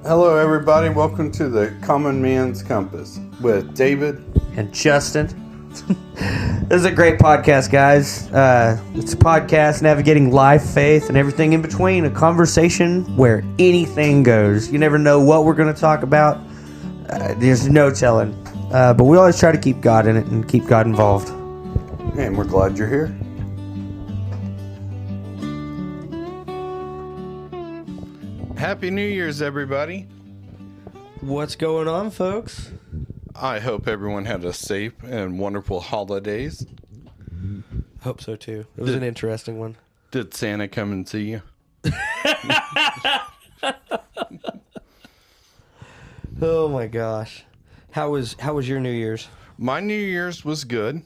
Hello, everybody. Welcome to the Common Man's Compass with David and Justin. This is a great podcast, guys. It's a podcast navigating life, faith, and everything in between. A conversation where anything goes. You never know what we're going to talk about. There's no telling. But we always try to keep God in it and keep God involved. And we're glad you're here. Happy New Year's, everybody. What's going on, folks? I hope everyone had a safe and wonderful holidays. Hope so, too. It was an interesting one. Did Santa come and see you? Oh, my gosh. How was your New Year's? My New Year's was good.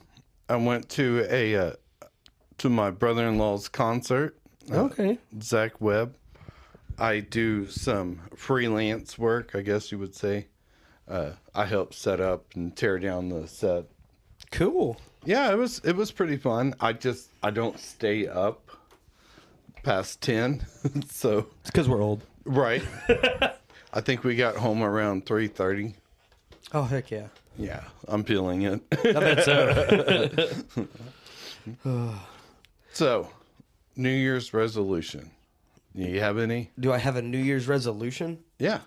I went to to my brother-in-law's concert. Okay. Zach Webb. I do some freelance work, I guess you would say. I help set up and tear down the set. Cool. Yeah, it was pretty fun. I don't stay up past 10, so It's because we're old. right. I think we got home around 3:30. Oh, heck yeah. Yeah, I'm feeling it. I bet so. So, New Year's resolution. You have any? Do I have a New Year's resolution? Yeah.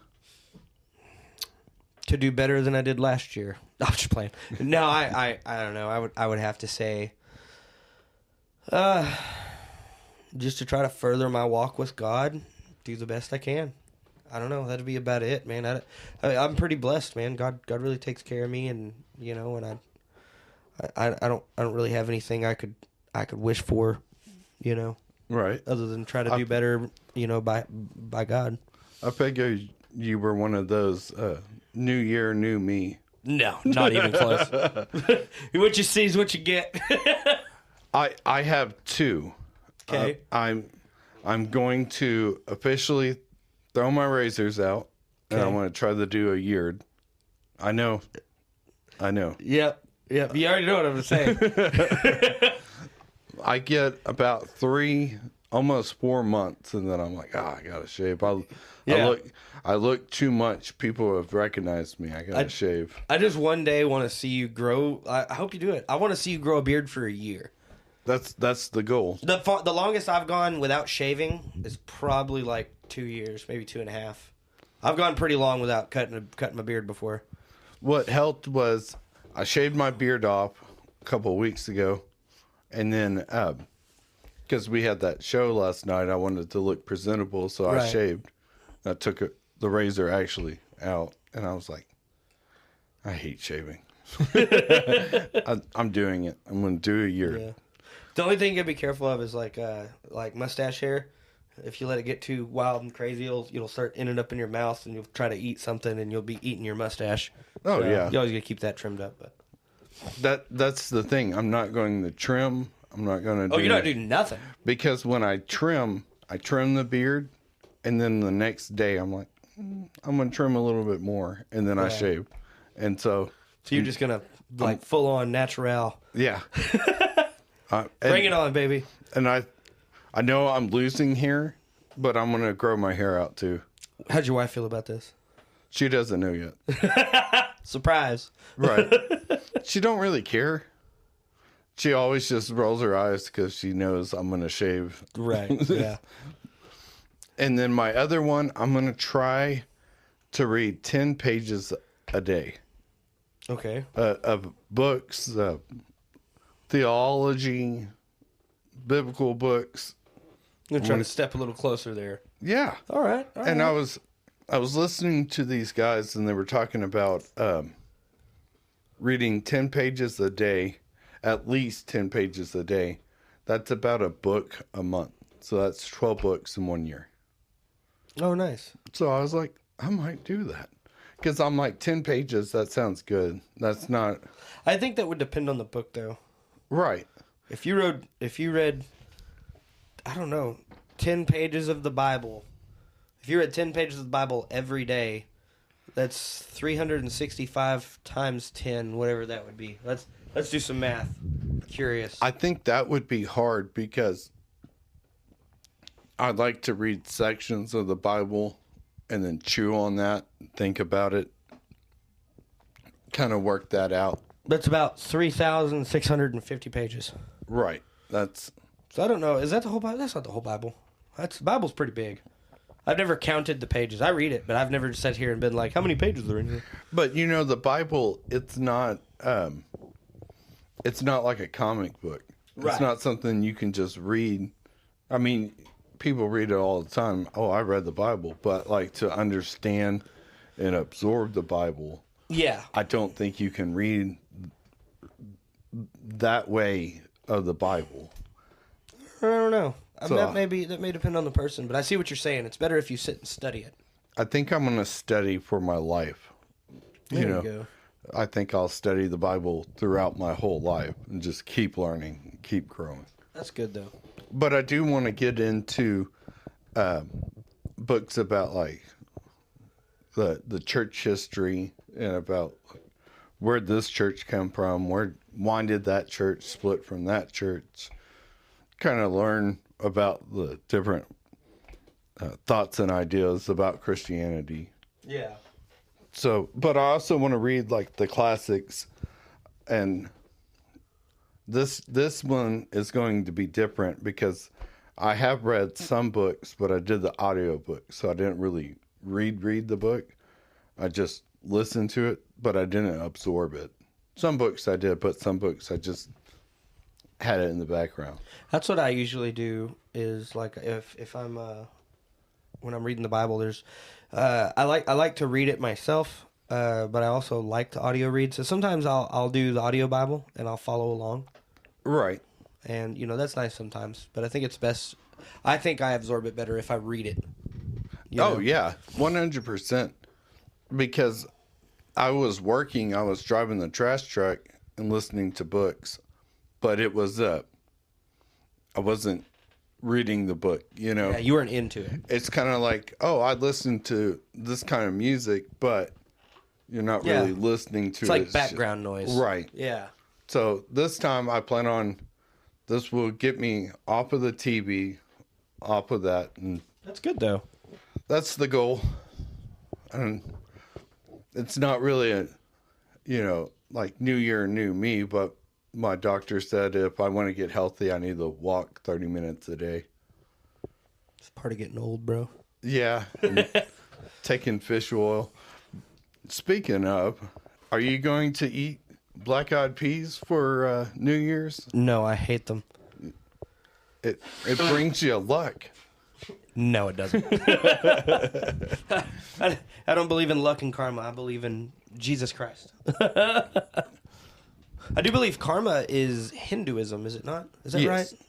To do better than I did last year. I'm just playing. No, I don't know. I would have to say, just to try to further my walk with God, do the best I can. I don't know. That'd be about it, man. I'm pretty blessed, man. God really takes care of me, and and I don't really have anything I could wish for, Right. other than try to do better, by God. I figure you were one of those New Year, new me. No, not even close. What you see is what you get. I have two. Okay. I'm going to officially throw my razors out, and I Okay. want to try to do a year. I know. Yep. You already know what I'm saying. I get about 3, almost 4 months, and then I'm like, I gotta shave. I look too much. People have recognized me. I gotta shave. I just one day want to see you grow. I hope you do it. I want to see you grow a beard for a year. That's the goal. The longest I've gone without shaving is probably like 2 years, maybe 2.5. I've gone pretty long without cutting my beard before. What helped was I shaved my beard off a couple of weeks ago, and then because we had that show last night, I wanted to look presentable, so I Right. shaved. I took the razor actually out, and I was like, I hate shaving. I'm doing it. I'm going to do a year. Yeah. The only thing you gotta be careful of is like mustache hair. If you let it get too wild and crazy, you'll start ending up in your mouth, and you'll try to eat something, and you'll be eating your mustache. Oh, So yeah. You always gotta keep that trimmed up. But That's the thing. I'm not going to trim. I'm not going to do you're not doing nothing. because when I trim the beard, and then the next day I'm like, I'm going to trim a little bit more, and then I shave. And so you're just gonna like full on natural. yeah. Bring it on, baby. And I know I'm losing hair, but I'm going to grow my hair out too. How'd your wife feel about this? She doesn't know yet. Surprise. Right. She don't really care. She always just rolls her eyes because she knows I'm going to shave. Right. Yeah. And then my other one, I'm going to try to read 10 pages a day Okay. of books, theology, biblical books. I'm gonna try to step a little closer there. Yeah. All right. And I was listening to these guys, and they were talking about reading 10 pages a day, at least 10 pages a day. That's about a book a month. So that's 12 books in 1 year. Oh, nice. So I was like, I might do that. Because I'm like, 10 pages, that sounds good. That's not... I think that would depend on the book, though. Right. If you read, I don't know, 10 pages of the Bible. If you read 10 pages of the Bible every day, that's 365 times 10, whatever that would be. Let's do some math. Curious. I think that would be hard because I'd like to read sections of the Bible and then chew on that, think about it, kind of work that out. That's about 3,650 pages. Right. That's So I don't know. Is that the whole Bible? That's not the whole Bible. The Bible's pretty big. I've never counted the pages. I read it, but I've never sat here and been like, how many pages are in here? But the Bible, it's not like a comic book. Right. It's not something you can just read. I mean, people read it all the time. Oh, I read the Bible, but like to understand and absorb the Bible, Yeah. I don't think you can read that way of the Bible. I don't know. So, that may depend on the person, but I see what you're saying. It's better if you sit and study it. I think I'm going to study for my life. There you go. I think I'll study the Bible throughout my whole life and just keep learning, keep growing. That's good, though. But I do want to get into books about like the church history and about where this church come from, why did that church split from that church, kind of learn about the different thoughts and ideas about Christianity. Yeah. So, but I also want to read like the classics, and this one is going to be different because I have read some books, but I did the audio book, so I didn't really read the book. I just listened to it, but I didn't absorb it. Some books I did, but some books I just had it in the background. That's what I usually do. Is like if I'm when I'm reading the Bible, there's I like to read it myself, but I also like to audio read. So sometimes I'll do the audio Bible and I'll follow along. Right. And that's nice sometimes. But I think it's best. I think I absorb it better if I read it. Oh yeah, 100%. Because I was driving the trash truck and listening to books, but it was I wasn't reading the book. Yeah, you weren't into it. It's kind of like, oh, I listen to this kind of music, but you're not really listening to It's like background noise. Right. Yeah. So this time I plan on, this will get me off of the TV, off of that. And That's good, though. that's the goal. And it's not really like New Year, new me, but my doctor said if I want to get healthy, I need to walk 30 minutes a day. It's part of getting old, bro. Yeah. And taking fish oil. Speaking of, are you going to eat black-eyed peas for New Year's? No, I hate them. It brings you luck. No, it doesn't. I don't believe in luck and karma. I believe in Jesus Christ. I do believe karma is Hinduism, is it not? Is that Yes. right?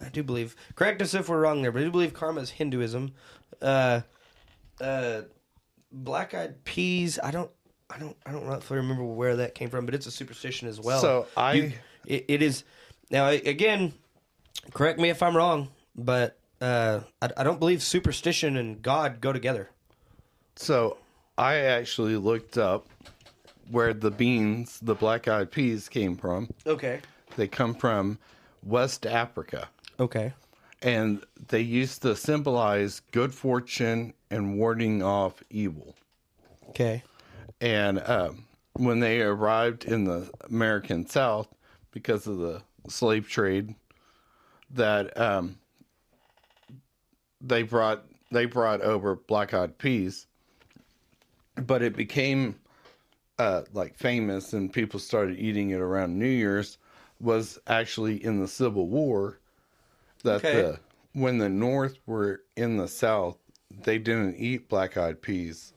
I do believe. Correct us if we're wrong there, but I do believe karma is Hinduism. Black-eyed peas. I don't really remember where that came from, but it's a superstition as well. So it is now again. Correct me if I'm wrong, but I don't believe superstition and God go together. So I actually looked up where the beans, the black-eyed peas, came from. Okay. They come from West Africa. Okay. And they used to symbolize good fortune and warding off evil. Okay. And when they arrived in the American South, because of the slave trade, that they brought over black-eyed peas, but it became like famous and people started eating it around New Year's, was actually in the Civil War, that when the North were in the South, they didn't eat black-eyed peas.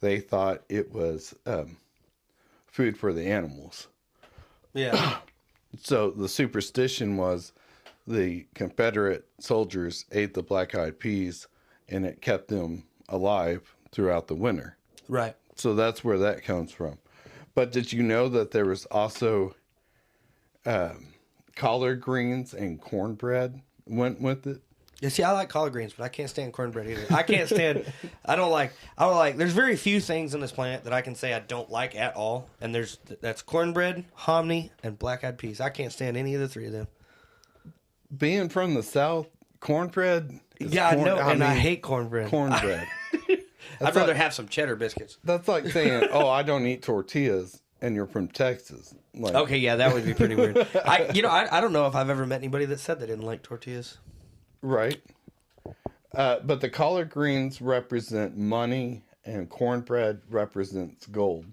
They thought it was food for the animals. Yeah. So the superstition was the Confederate soldiers ate the black-eyed peas and it kept them alive throughout the winter. Right. So that's where that comes from. But did you know that there was also collard greens and cornbread went with it? Yeah, see, I like collard greens, but I can't stand cornbread either. I don't like, there's very few things on this planet that I can say I don't like at all. And that's cornbread, hominy, and black-eyed peas. I can't stand any of the three of them. Being from the South, cornbread is Yeah, I know, and I hate cornbread. Cornbread. I'd rather have some cheddar biscuits. That's like saying, "Oh, I don't eat tortillas," and you're from Texas. Like, Okay, yeah, that would be pretty weird. I don't know if I've ever met anybody that said they didn't like tortillas. right? But the collard greens represent money, and cornbread represents gold.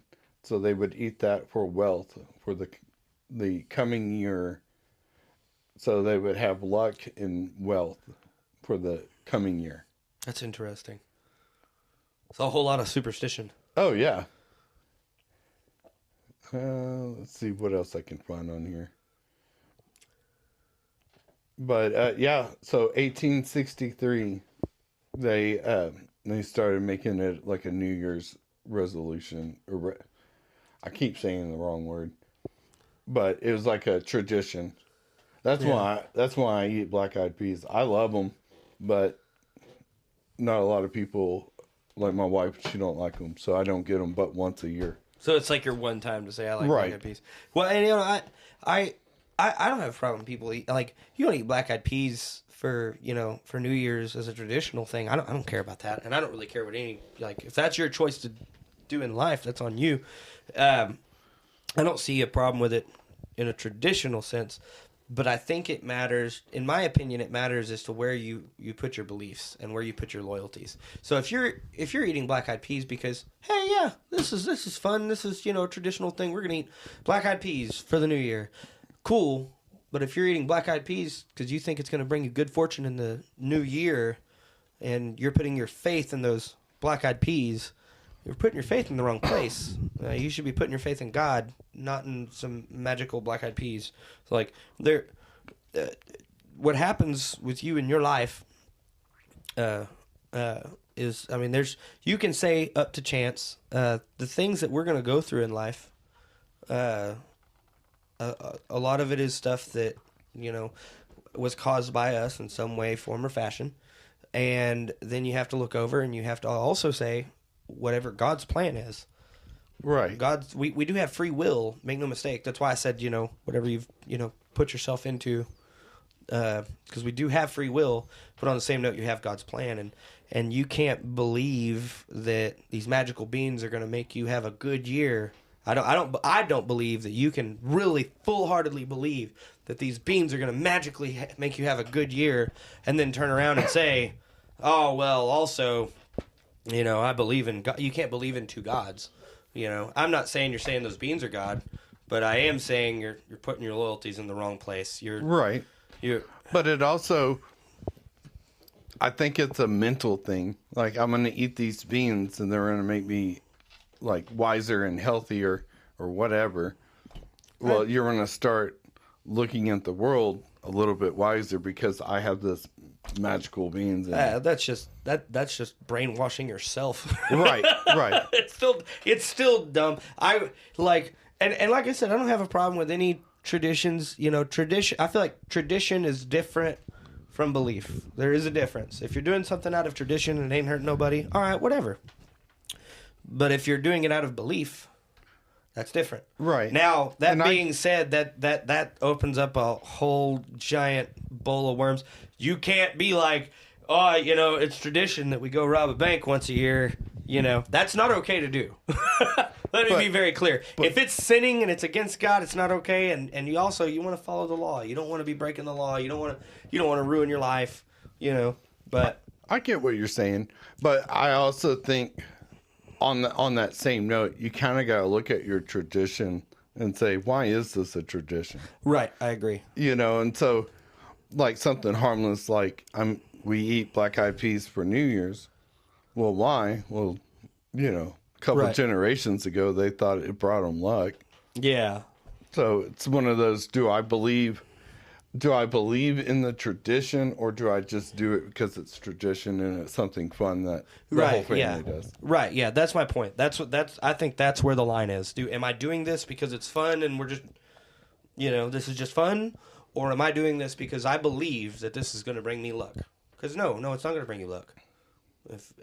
So they would eat that for wealth for the coming year. So they would have luck and wealth for the coming year. That's interesting. It's a whole lot of superstition. Oh yeah. Let's see what else I can find on here. But yeah, so 1863, they started making it like a New Year's resolution. I keep saying the wrong word, but it was like a tradition. That's why I eat black-eyed peas. I love them, but not a lot of people, like my wife, she don't like them, so I don't get them but once a year. So it's like your one time to say I like Right. black-eyed peas. Well, and you know, I don't have a problem with people eat, like, you don't eat black-eyed peas for, you know, for New Year's as a traditional thing. I don't care about that, and I don't really care what any, like, if that's your choice to do in life, that's on you. I don't see a problem with it in a traditional sense, but I think it matters, in my opinion, it matters as to where you put your beliefs and where you put your loyalties. So if you're eating black-eyed peas because, hey, yeah, this is fun, this is, you know, a traditional thing, we're gonna eat black-eyed peas for the new year, cool. But if you're eating black-eyed peas because you think it's gonna bring you good fortune in the new year, and you're putting your faith in those black-eyed peas, you're putting your faith in the wrong place. You should be putting your faith in God, not in some magical black-eyed peas. So, like, what happens with you in your life is, I mean, you can say up to chance, the things that we're going to go through in life, a lot of it is stuff that, you know, was caused by us in some way, form, or fashion. And then you have to look over and you have to also say, whatever God's plan is. Right. We do have free will, make no mistake. That's why I said, you know, whatever you've, you know, put yourself into, because we do have free will, but on the same note, you have God's plan, and you can't believe that these magical beans are going to make you have a good year. I don't believe that you can really full-heartedly believe that these beans are going to magically make you have a good year, and then turn around and say, oh, well, also, you know, I believe in God. You can't believe in two gods. You know, I'm not saying you're saying those beans are God, but I am saying you're putting your loyalties in the wrong place. Right. But it also, I think it's a mental thing. Like, I'm going to eat these beans and they're going to make me, like, wiser and healthier or whatever. Well, you're going to start looking at the world a little bit wiser because I have this magical beans. That's just brainwashing yourself. Right. It's still dumb. I like and like I said, I don't have a problem with any traditions. You know, tradition. I feel like tradition is different from belief. There is a difference. If you're doing something out of tradition and it ain't hurting nobody, all right, whatever. But if you're doing it out of belief, that's different. Right. Now, that being said, that opens up a whole giant bowl of worms. You can't be like, oh, you know, it's tradition that we go rob a bank once a year. You know, that's not okay to do. Let me be very clear. If it's sinning and it's against God, it's not okay. And you want to follow the law. You don't want to be breaking the law. You don't want to ruin your life. You know, but I get what you're saying, but I also think on that same note, you kind of got to look at your tradition and say, why is this a tradition? Right, I agree. You know, and so like something harmless like we eat black-eyed peas for New Year's. Well, why? Well, you know, a couple of generations ago, they thought it brought them luck. Yeah. So it's one of those, do I believe in the tradition, or do I just do it because it's tradition and it's something fun that the whole family does? Right, yeah, that's my point. I think that's where the line is. Am I doing this because it's fun and we're just, you know, this is just fun? Or am I doing this because I believe that this is going to bring me luck? Because no, it's not going to bring you luck.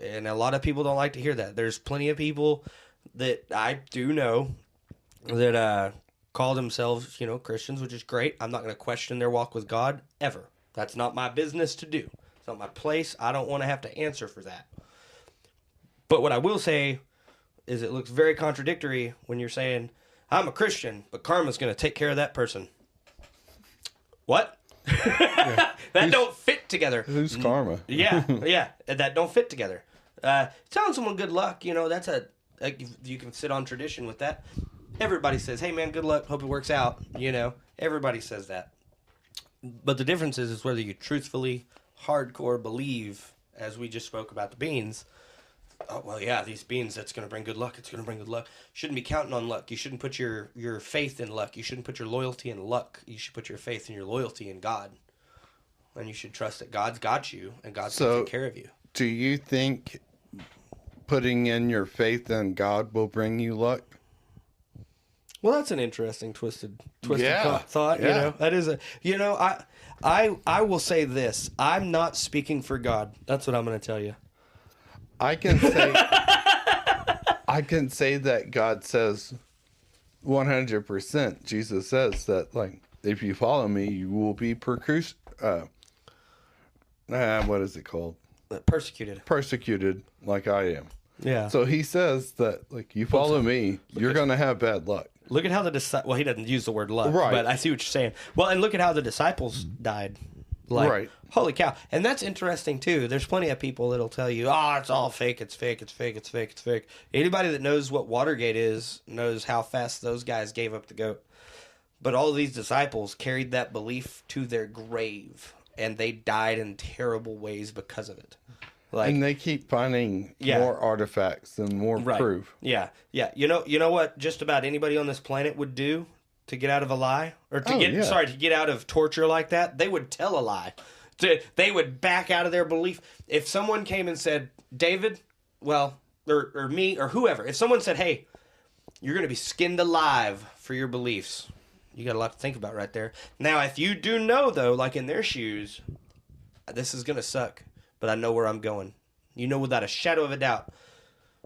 And a lot of people don't like to hear that. There's plenty of people that I do know that call themselves, you know, Christians, which is great. I'm not going to question their walk with God ever. That's not my business to do. It's not my place. I don't want to have to answer for that. But what I will say is it looks very contradictory when you're saying, I'm a Christian, but karma's going to take care of that person. What? That don't fit together. Who's karma? Yeah, that don't fit together. Telling someone good luck, that's you can sit on tradition with that. Everybody says, hey man, good luck, hope it works out, Everybody says that. But the difference is whether you truthfully, hardcore believe, as we just spoke about the beans, oh, well, yeah, these beans, that's going to bring good luck. It's going to bring good luck. Shouldn't be counting on luck. You shouldn't put your faith in luck. You shouldn't put your loyalty in luck. You should put your faith and your loyalty in God. And you should trust that God's got you and God's going to take care of you. Do you think putting in your faith in God will bring you luck? Well, that's an interesting twisted Yeah. thought. Yeah. That is I will say this. I'm not speaking for God. That's what I'm going to tell you. I can say that God says 100%. Jesus says that, like, if you follow me, you will be what is it called? Persecuted. Persecuted like I am. Yeah. So he says that, like, you follow me, you're going to have bad luck. Look at how well, he doesn't use the word luck, Right. but I see what you're saying. Well, and look at how the disciples died. Like, Right. Holy cow. And that's interesting, too. There's plenty of people that'll tell you, it's all fake, it's fake, it's fake, it's fake, it's fake. Anybody that knows what Watergate is knows how fast those guys gave up the goat. But all of these disciples carried that belief to their grave, and they died in terrible ways because of it. Like, And they keep finding Yeah. more artifacts and more right. proof. Yeah, yeah. You know what just about anybody on this planet would do to get out of a lie? Or to get out of torture like that? They would tell a lie. They would back out of their belief. If someone came and said, David, well, or me, or whoever, if someone said, hey, you're going to be skinned alive for your beliefs, you got a lot to think about right there. Now, if you do know, though, like in their shoes, this is going to suck, but I know where I'm going. You know without a shadow of a doubt,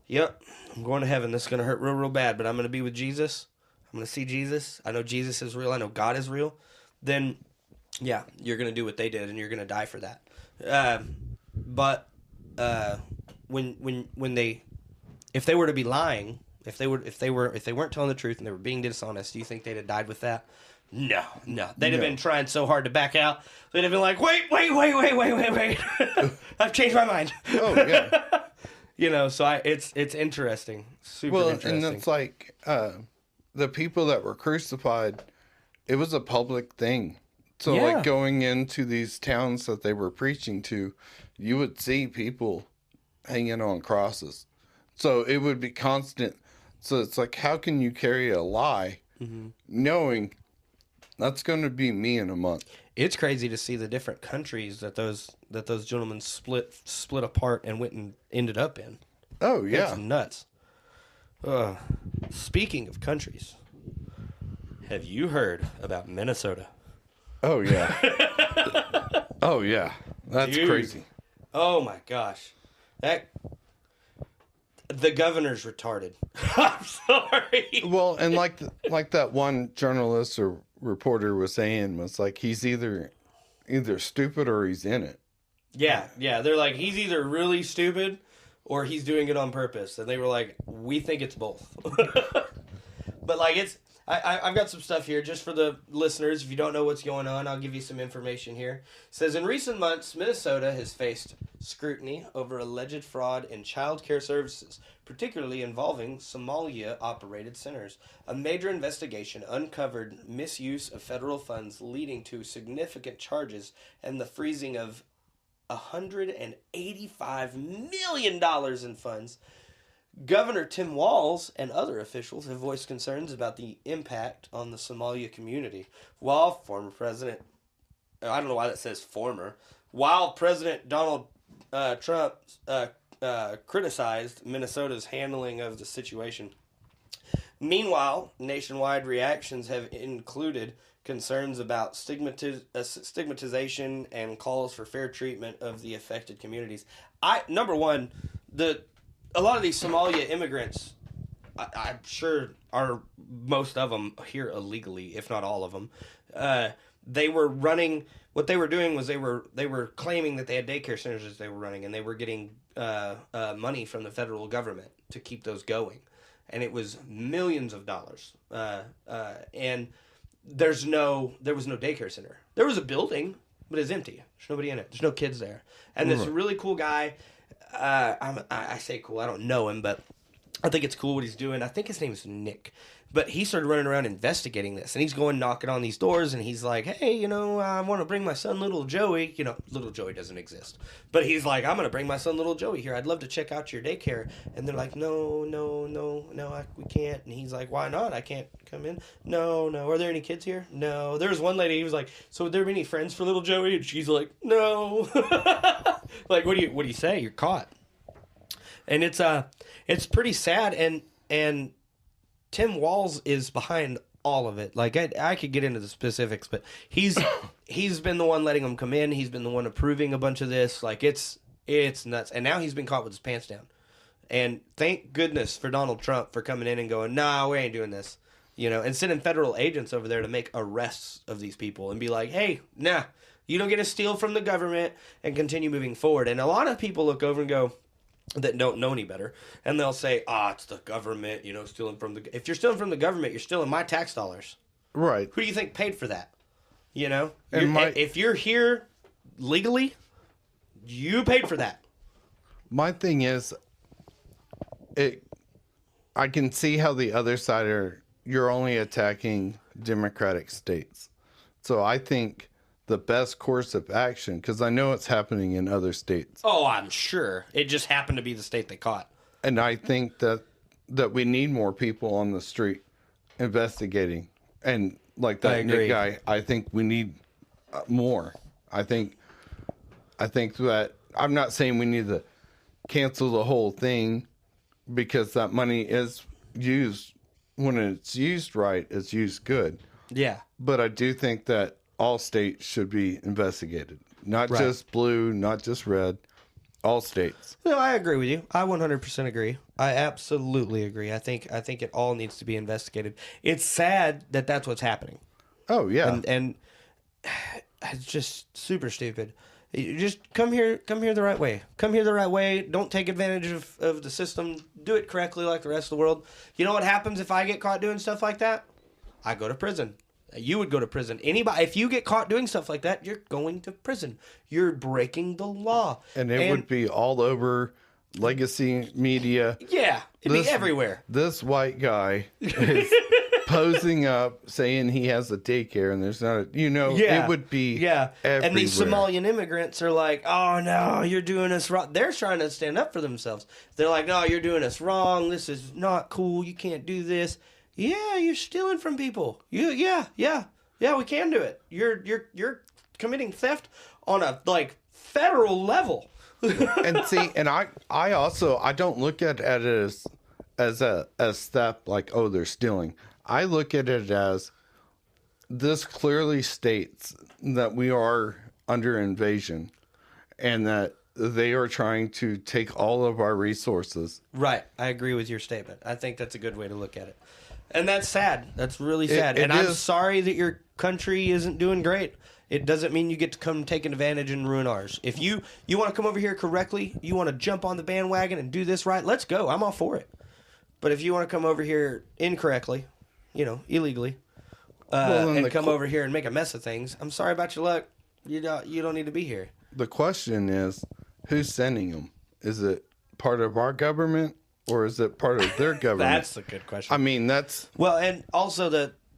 yep, I'm going to heaven. This is going to hurt real, real bad, but I'm going to be with Jesus. I'm going to see Jesus. I know Jesus is real. I know God is real. Then, yeah, you're going to do what they did, and you're going to die for that. But if they were to be lying, if they weren't telling the truth and they were being dishonest, do you think they'd have died with that? No. They'd have been trying so hard to back out. They'd have been like, wait. I've changed my mind. Oh, yeah. So it's interesting. Super interesting. And it's like the people that were crucified, it was a public thing. So, like, going into these towns that they were preaching to, you would see people hanging on crosses. So it would be constant. So it's like, how can you carry a lie knowing that's going to be me in a month? It's crazy to see the different countries that those gentlemen split apart and went and ended up in. Oh, yeah. It's nuts. Speaking of countries, have you heard about Minnesota? Oh, yeah. Oh, yeah. That's Dude. crazy. Oh, my gosh. The governor's retarded. I'm sorry. Well, and like that one journalist or reporter was saying, was like, he's either stupid or he's in it. Yeah. They're like, he's either really stupid or he's doing it on purpose. And they were like, we think it's both. But like, I've got some stuff here just for the listeners. If you don't know what's going on, I'll give you some information here. It says, in recent months, Minnesota has faced scrutiny over alleged fraud in child care services, particularly involving Somalia-operated centers. A major investigation uncovered misuse of federal funds, leading to significant charges and the freezing of $185 million in funds. Governor Tim Walz and other officials have voiced concerns about the impact on the Somalia community. While former President, I don't know why that says former, while President Donald Trump criticized Minnesota's handling of the situation. Meanwhile, nationwide reactions have included concerns about stigmatization and calls for fair treatment of the affected communities. Number one, a lot of these Somalia immigrants, I'm sure are most of them here illegally, if not all of them. They were running. What they were doing was they were claiming that they had daycare centers as they were running, and they were getting money from the federal government to keep those going, and it was millions of dollars. And there was no daycare center. There was a building, but it's empty. There's nobody in it. There's no kids there. And this really cool guy, I say cool, I don't know him, but I think it's cool what he's doing. I think his name is Nick. But he started running around investigating this, and he's going knocking on these doors, and he's like, hey, I want to bring my son, little Joey. Little Joey doesn't exist. But he's like, I'm going to bring my son, little Joey, here. I'd love to check out your daycare. And they're like, no, we can't. And he's like, why not? I can't come in. No. Are there any kids here? No. There was one lady, he was like, so would there be any friends for little Joey? And she's like, no. Like, what do you say? You're caught. And it's pretty sad, and Tim Walz is behind all of it. Like, I could get into the specifics, but he's been the one letting them come in. He's been the one approving a bunch of this. Like, it's nuts. And now he's been caught with his pants down. And thank goodness for Donald Trump for coming in and going, nah, we ain't doing this. And sending federal agents over there to make arrests of these people and be like, hey, nah, you don't get to steal from the government, and continue moving forward. And a lot of people look over and go, that don't know any better, and they'll say, it's the government, stealing from the... If you're stealing from the government, you're stealing my tax dollars. Right. Who do you think paid for that? If you're here legally, you paid for that. My thing is, I can see how the other side you're only attacking Democratic states. So I think the best course of action, because I know it's happening in other states. Oh, I'm sure. It just happened to be the state they caught. And I think that we need more people on the street investigating. And like that Nick guy, I think we need more. I think that, I'm not saying we need to cancel the whole thing, because that money is used, when it's used right, it's used good. Yeah. But I do think that all states should be investigated. Not just blue, not just red, all states. No, I agree with you. I 100% agree. I absolutely agree. I think it all needs to be investigated. It's sad that that's what's happening. Oh, yeah. And it's just super stupid. You just come here the right way. Come here the right way. Don't take advantage of the system. Do it correctly like the rest of the world. You know what happens if I get caught doing stuff like that? I go to prison. You would go to prison. Anybody, if you get caught doing stuff like that, you're going to prison. You're breaking the law. And it would be all over legacy media. Yeah, it'd be everywhere. This white guy is posing up saying he has a daycare, and there's not it would be everywhere. And these Somalian immigrants are like, oh, no, you're doing us wrong. They're trying to stand up for themselves. They're like, no, you're doing us wrong. This is not cool. You can't do this. Yeah, you're stealing from people. Yeah, we can do it. You're committing theft on a federal level. And see, and I also don't look at it as theft, like, oh, they're stealing. I look at it as, this clearly states that we are under invasion, and that they are trying to take all of our resources. Right. I agree with your statement. I think that's a good way to look at it. And that's sad. That's really sad. I'm sorry that your country isn't doing great. It doesn't mean you get to come take advantage and ruin ours. If you want to come over here correctly, you want to jump on the bandwagon and do this right, let's go. I'm all for it. But if you want to come over here incorrectly, illegally, and come over here and make a mess of things, I'm sorry about your luck. You don't need to be here. The question is, who's sending them? Is it part of our government, or is it part of their government? That's a good question. I mean, that's... Well, and also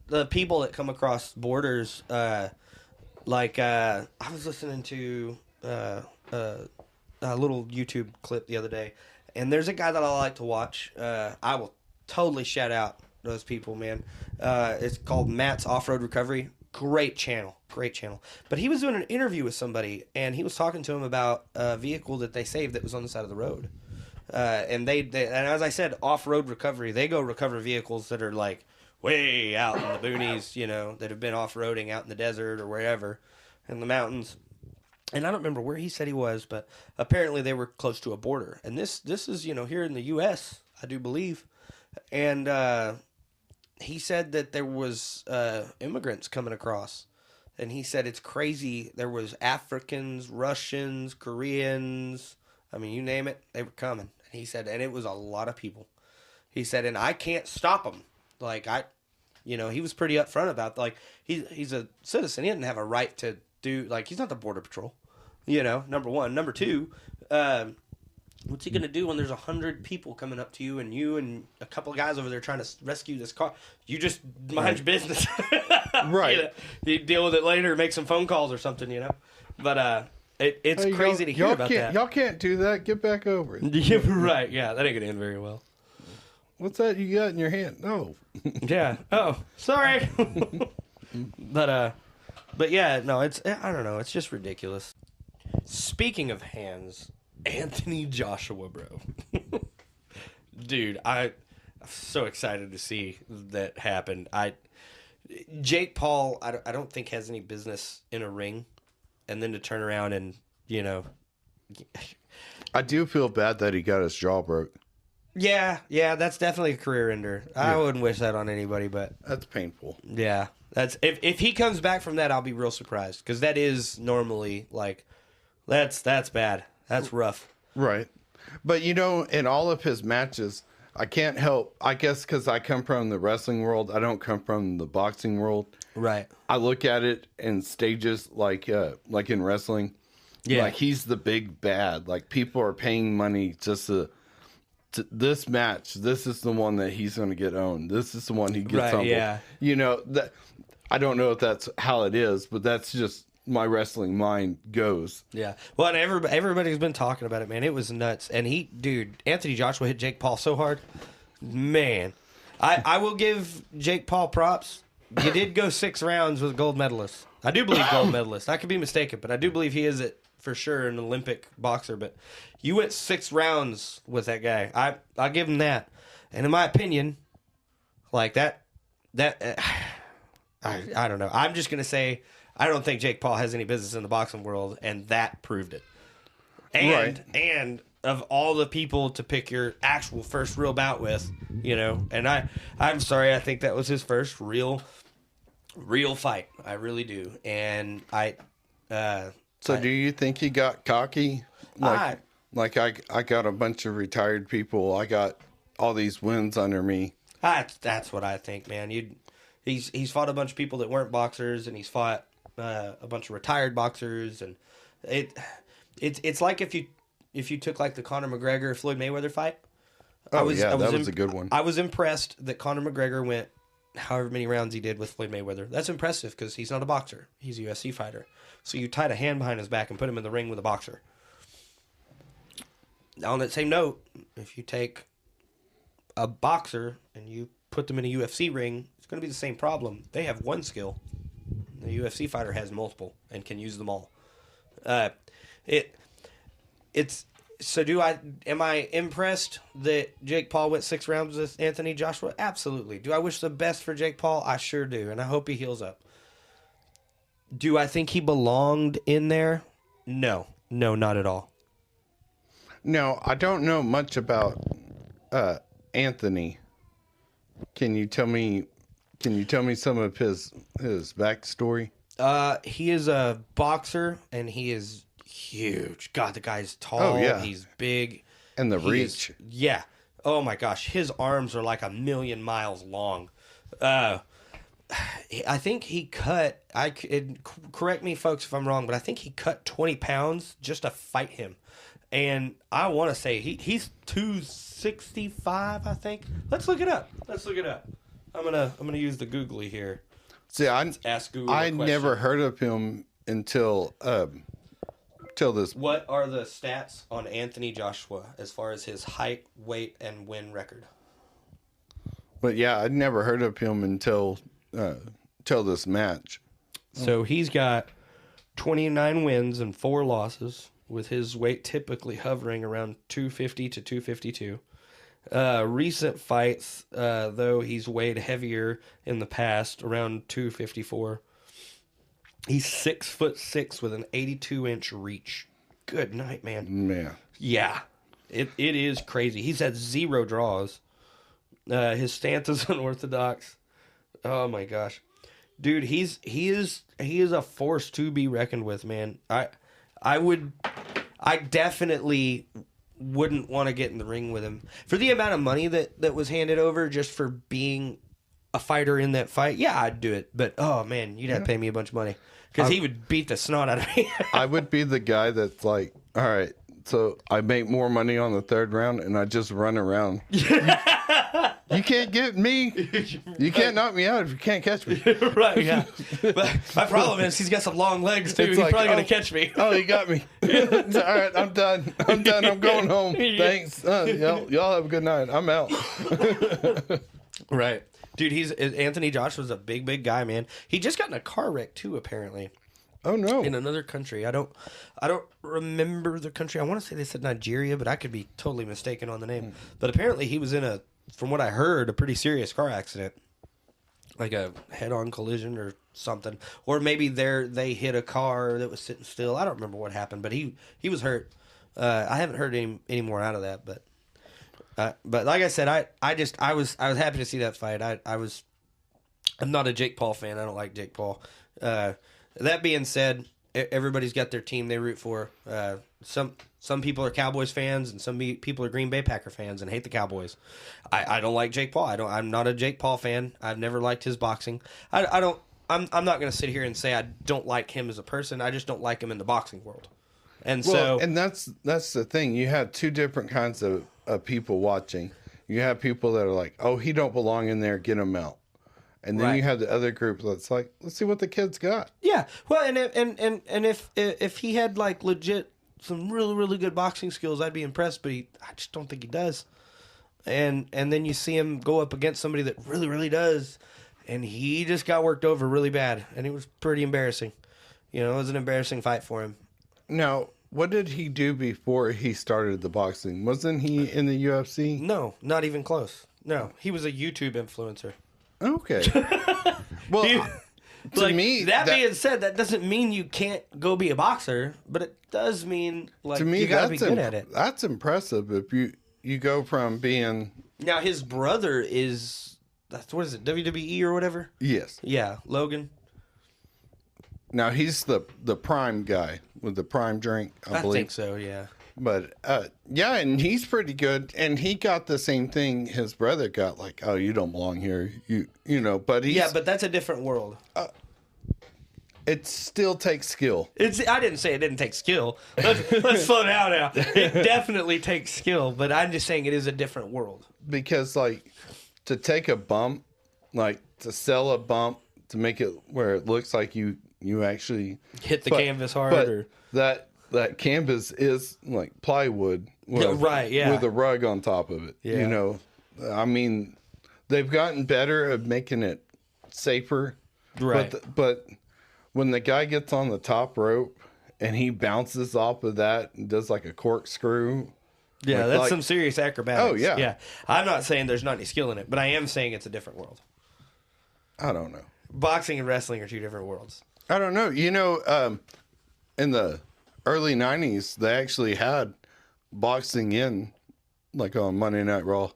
the people that come across borders, I was listening to a little YouTube clip the other day, and there's a guy that I like to watch. I will totally shout out those people, man. It's called Matt's Off-Road Recovery. Great channel. But he was doing an interview with somebody, and he was talking to him about a vehicle that they saved that was on the side of the road. And they and as I said, off-road recovery, they go recover vehicles that are like way out in the boonies, that have been off-roading out in the desert or wherever in the mountains. And I don't remember where he said he was, but apparently they were close to a border. And this is, here in the U.S., I do believe. And he said that there was immigrants coming across. And he said it's crazy. There was Africans, Russians, Koreans, I mean, you name it, they were coming. He said, and it was a lot of people. He said, and I can't stop them. Like, he was pretty upfront about, like, he's a citizen. He doesn't have a right to do, like, he's not the Border Patrol, number one. Number two, what's he going to do when there's 100 people coming up to you and a couple of guys over there trying to rescue this car? You just mind your business. Right. You deal with it later, make some phone calls or something, But it's crazy to hear about that. Y'all can't do that. Get back over it. Yeah, right. Yeah, that ain't going to end very well. What's that you got in your hand? No. Yeah. Oh, sorry. But yeah, no, I don't know. It's just ridiculous. Speaking of hands, Anthony Joshua, bro. Dude, I'm so excited to see that happen. Jake Paul, I don't think has any business in a ring, and then to turn around and, I do feel bad that he got his jaw broke. Yeah, that's definitely a career ender. I wouldn't wish that on anybody, but That's painful. yeah, that's if he comes back from that, I'll be real surprised because that is normally like that's bad. That's rough. Right. But, in all of his matches, I can't help, I guess because I come from the wrestling world, I don't come from the boxing world. Right. I look at it in stages like in wrestling. Yeah. Like he's the big bad. Like people are paying money just to this match. This is the one that he's going to get owned. This is the one he gets Right, on. yeah. That I don't know if that's how it is, but that's just my wrestling mind goes. Yeah. Well, and everybody's been talking about it, man. It was nuts. And Anthony Joshua hit Jake Paul so hard. Man. I will give Jake Paul props. You did go 6 rounds with a gold medalist. I do believe gold medalist. I could be mistaken, but I do believe he is for sure an Olympic boxer. But you went 6 rounds with that guy. I'll give him that. And in my opinion, like that I don't know. I'm just going to say I don't think Jake Paul has any business in the boxing world, and that proved it. And of all the people to pick your actual first real bout with, and I'm sorry, I think that was his first real fight. I really do. And do you think he got cocky? I got a bunch of retired people. I got all these wins under me. That's what I think, man. He's fought a bunch of people that weren't boxers, and he's fought a bunch of retired boxers, and it's like if you took like the Conor McGregor Floyd Mayweather fight. That was a good one. I was impressed that Conor McGregor went however many rounds he did with Floyd Mayweather. That's impressive because he's not a boxer. He's a UFC fighter. So you tied a hand behind his back and put him in the ring with a boxer. On that same note, if you take a boxer and you put them in a UFC ring, it's going to be the same problem. They have one skill. The UFC fighter has multiple and can use them all. Am I impressed that Jake Paul went 6 rounds with Anthony Joshua? Absolutely. Do I wish the best for Jake Paul? I sure do, and I hope he heals up. Do I think he belonged in there? No, not at all. No, I don't know much about Anthony. Can you tell me some of his backstory? He is a boxer, and he is huge. God, the guy's tall. Oh, yeah. He's big. And the reach. Yeah. Oh, my gosh. His arms are like 1,000,000 miles long. I think he cut... correct me, folks, if I'm wrong, but I think he cut 20 pounds just to fight him. And I want to say he's 265, I think. Let's look it up. I'm gonna use the googly here. See, Ask Google a I question. never heard of him until this. What are the stats on Anthony Joshua as far as his height, weight, and win record? But yeah, I'd never heard of him until this match. So he's got 29 wins and 4 losses, with his weight typically hovering around 250 to 252. Recent fights, though he's weighed heavier in the past, around 254. He's 6'6" with an 82-inch reach. Good night, man. Man. Yeah, it is crazy. He's had 0 draws. His stance is unorthodox. Oh my gosh, dude, he is a force to be reckoned with, man. I I definitely wouldn't want to get in the ring with him for the amount of money that was handed over just for being a fighter in that fight. Yeah, I'd do it, but oh man, you'd have to pay me a bunch of money because he would beat the snot out of me. I would be the guy that's like, all right, so I make more money on the third round and I just run around. You can't get me. You can't knock me out if you can't catch me. Right, yeah. But my problem is he's got some long legs, too. It's He's like, probably going to catch me. Oh, he got me. All right, I'm done. I'm going home. Thanks. Y'all have a good night. I'm out. Right. Dude, Anthony Joshua's a big guy, man. He just got in a car wreck, too, apparently. Oh, no. In another country. I don't remember the country. I want to say they said Nigeria, but I could be totally mistaken on the name. But apparently he was in from what I heard, a pretty serious car accident. Like a head-on collision or something. Or maybe they hit a car that was sitting still. I don't remember what happened, but he was hurt. I haven't heard any more out of that, but like I said, I was happy to see that fight. I'm not a Jake Paul fan. I don't like Jake Paul. That being said, everybody's got their team they root for. Some people are Cowboys fans, and some people are Green Bay Packer fans and hate the Cowboys. I don't like Jake Paul. I'm not a Jake Paul fan. I've never liked his boxing. I'm not going to sit here and say I don't like him as a person. I just don't like him in the boxing world. And that's the thing. You have two different kinds of people watching. You have people that are like, oh, he don't belong in there, get him out. And then you have the other group that's like, let's see what the kid's got. Yeah. Well, and if he had like legit some really, really good boxing skills, I'd be impressed, but I just don't think he does. And then you see him go up against somebody that really, really does, and he just got worked over really bad, and it was pretty embarrassing. It was an embarrassing fight for him. Now, what did he do before he started the boxing? Wasn't he in the UFC? No, not even close. No, he was a YouTube influencer. Okay. Well, to me, that being said, that doesn't mean you can't go be a boxer, but it does mean to me, you gotta be good at it. That's impressive. If you go from being now, his brother is what is it, WWE or whatever? Yes. Yeah, Logan. Now he's the prime guy with the prime drink. I believe. Think so. Yeah. But yeah, and he's pretty good, and he got the same thing his brother got. Like, oh, you don't belong here, But but that's a different world. It still takes skill. I didn't say it didn't take skill. Let's slow down now. It definitely takes skill, but I'm just saying it is a different world. Because like to take a bump, like to sell a bump to make it where it looks like you actually hit the canvas hard, but that canvas is like plywood, right? Yeah, with a rug on top of it. Yeah. I mean, they've gotten better at making it safer, right? But when the guy gets on the top rope and he bounces off of that and does like a corkscrew, that's some serious acrobatics. Oh yeah, yeah. I'm not saying there's not any skill in it, but I am saying it's a different world. I don't know. Boxing and wrestling are two different worlds. I don't know. In the early 90s, they actually had boxing in, like on Monday Night Raw.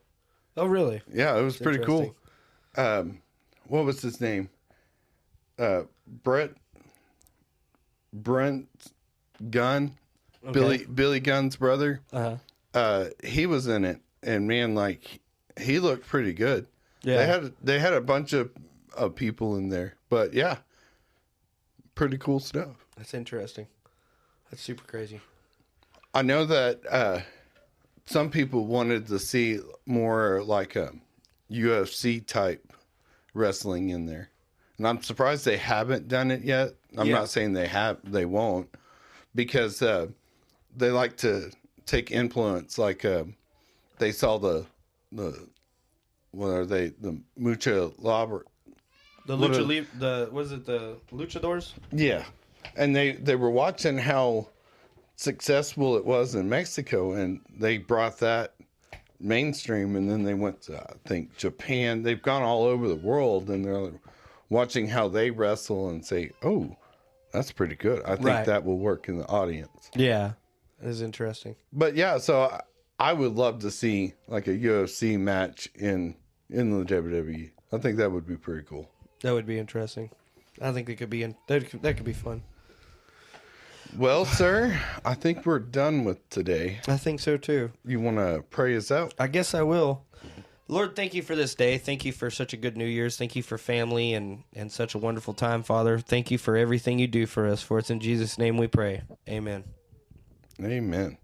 Oh, really? Yeah, it was pretty cool. What was his name? Brent Gunn, okay. Billy Gunn's brother. He was in it, and man, like he looked pretty good. Yeah, they had a bunch of people in there, but yeah, pretty cool stuff. That's interesting. That's super crazy. I know that some people wanted to see more like a UFC type wrestling in there. And I'm surprised they haven't done it yet. I'm not saying they won't, because they like to take influence. Like they saw the what are they, the Mucha Labra, the Luchadors? Yeah, and they were watching how successful it was in Mexico, and they brought that mainstream, and then they went to, I think, Japan. They've gone all over the world, and they're watching how they wrestle and say, oh, that's pretty good. I think that will work in the audience. Yeah, that is interesting. But yeah, so I would love to see like a UFC match in the WWE. I think that would be pretty cool. That would be interesting. I think it could be that could be fun. Well, sir, I think we're done with today. I think so too. You want to pray us out? I guess I will. Lord, thank you for this day. Thank you for such a good New Year's. Thank you for family and such a wonderful time, Father. Thank you for everything you do for us. For it's in Jesus' name we pray. Amen. Amen.